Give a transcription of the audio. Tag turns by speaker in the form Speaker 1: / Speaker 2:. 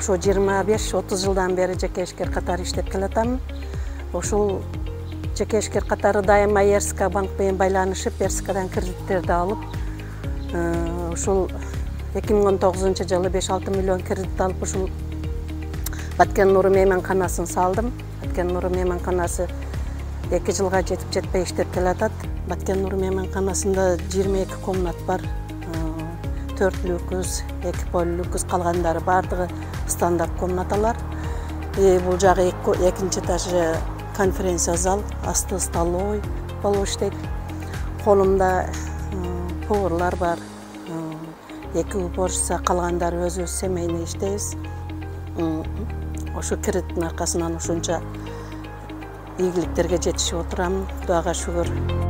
Speaker 1: ошо 25-30 жылдан бери жеке ишкер катары иштеп келатам. Ошол жеке ишкер катары дайыма Эрска банк менен байланышып, Эрскадан кредиттерди алып, ушул 2019 жылы 5-6 миллион кредит алып, ушул Баткен Нуру мейманканасын салдым. Баткен Нуру мейманканасы 2 жылга жетип жетпей иштеп келатат. Баткен Нуру мейманканасында 22 комнат бар. 4 люкс, 2 полюкс, калгандары бардыгы стандарт комнаталар. Бул жагы экинчи этажы конференция зал, асты столовый болуп иштейт. Колумда поварлар бар. 2 уборщица, калгандары өзүбүз семейный иштейбиз. Ошо кредиттин аркасынан ушунча ийгиликтерге жетишип отурам. Кудайга шүгүр.